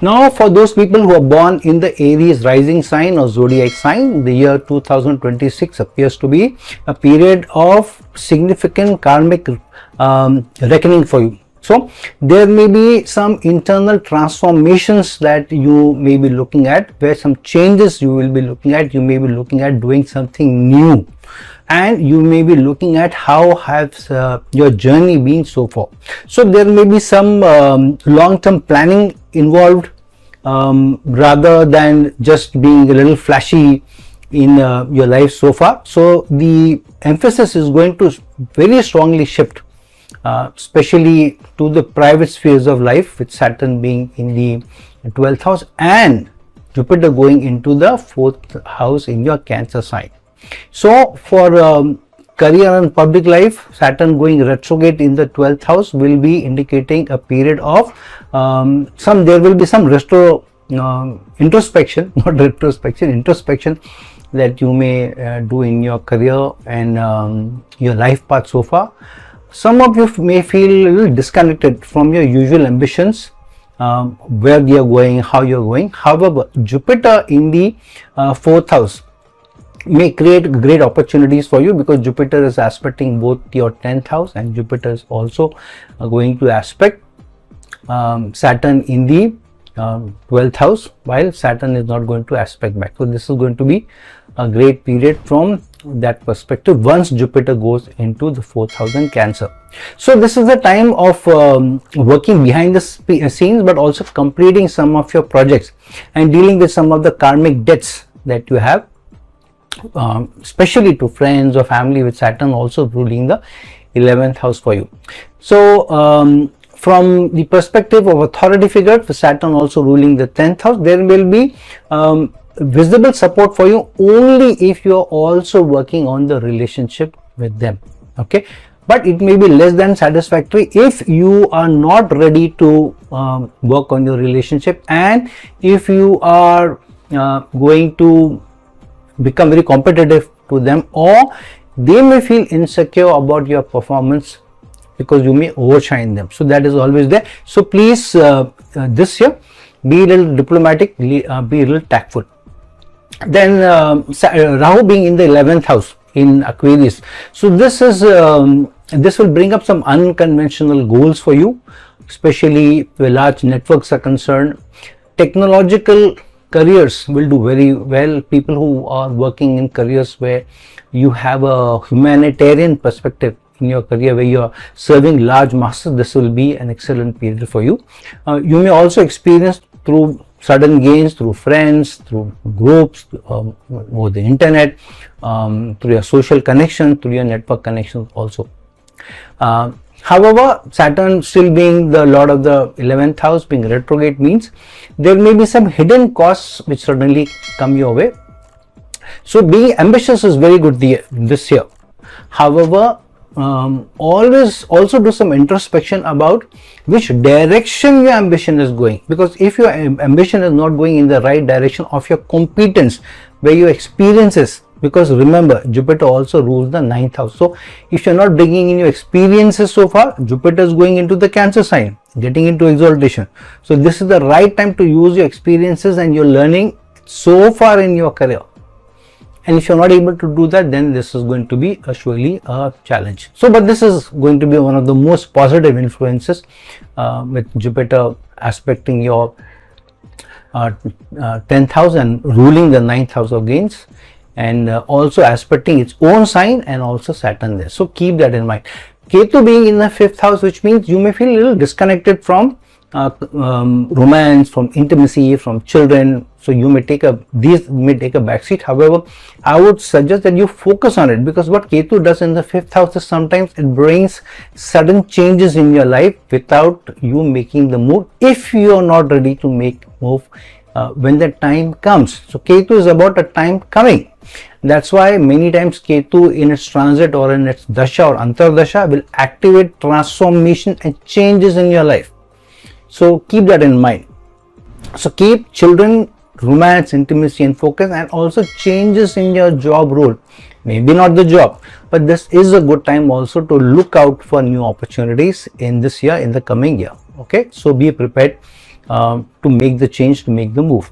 Now for those people who are born in the Aries rising sign or zodiac sign, the year 2026 appears to be a period of significant karmic reckoning for you. So there may be some internal transformations that you may be looking at, where some changes you will be looking at. You may be looking at doing something new, and you may be looking at how has your journey been so far. So there may be some long-term planning involved, rather than just being a little flashy in your life so far. So the emphasis is going to very strongly shift, especially to the private spheres of life, with Saturn being in the 12th house and Jupiter going into the 4th house in your Cancer sign. So for career and public life, Saturn going retrograde in the 12th house will be indicating a period of there will be some introspection, not retrospection, introspection that you may do in your career and your life path so far. Some of you may feel a little disconnected from your usual ambitions, where you are going, how you are going. However, Jupiter in the 4th house may create great opportunities for you, because Jupiter is aspecting both your 10th house, and Jupiter is also going to aspect Saturn in the 12th house, while Saturn is not going to aspect back. So this is going to be a great period from that perspective once Jupiter goes into the 4th house in Cancer. So this is the time of working behind the scenes, but also completing some of your projects and dealing with some of the karmic debts that you have, especially to friends or family, with Saturn also ruling the 11th house for you. So from the perspective of authority figure, for Saturn also ruling the 10th house, there will be visible support for you only if you are also working on the relationship with them. Okay, but it may be less than satisfactory if you are not ready to work on your relationship, and if you are going to become very competitive to them, or they may feel insecure about your performance because you may overshine them. So that is always there. So please this year be a little diplomatic, be a little tactful. Then Rahu being in the 11th house in Aquarius, so this is this will bring up some unconventional goals for you, especially where large networks are concerned. Technological careers will do very well. People who are working in careers where you have a humanitarian perspective in your career, where you are serving large masses, this will be an excellent period for you. You may also experience through sudden gains through friends, through groups, over the internet, through your social connection, through your network connections also. However, Saturn still being the lord of the 11th house, being retrograde, means there may be some hidden costs which suddenly come your way. So being ambitious is very good this year. However, always also do some introspection about which direction your ambition is going, because if your ambition is not going in the right direction of your competence, where your experiences, because remember Jupiter also rules the 9th house. So if you're not bringing in your experiences so far, Jupiter is going into the Cancer sign, getting into exaltation. So this is the right time to use your experiences and your learning so far in your career. And if you're not able to do that, then this is going to be surely a challenge. So, but this is going to be one of the most positive influences, with Jupiter aspecting your 10th house and ruling the 9th house of gains, and also aspecting its own sign and also Saturn there. So keep that in mind. Ketu being in the 5th house, which means you may feel a little disconnected from romance, from intimacy, from children. So you may take these may take a backseat. However, I would suggest that you focus on it, because what Ketu does in the 5th house is sometimes it brings sudden changes in your life without you making the move, if you are not ready to make move when the time comes. So Ketu is about a time coming. That's why many times Ketu in its transit or in its dasha or antardasha will activate transformation and changes in your life. So keep that in mind. So keep children, romance, intimacy and focus, and also changes in your job role. Maybe not the job, but this is a good time also to look out for new opportunities in this year, in the coming year. Okay, so be prepared to make the change, to make the move.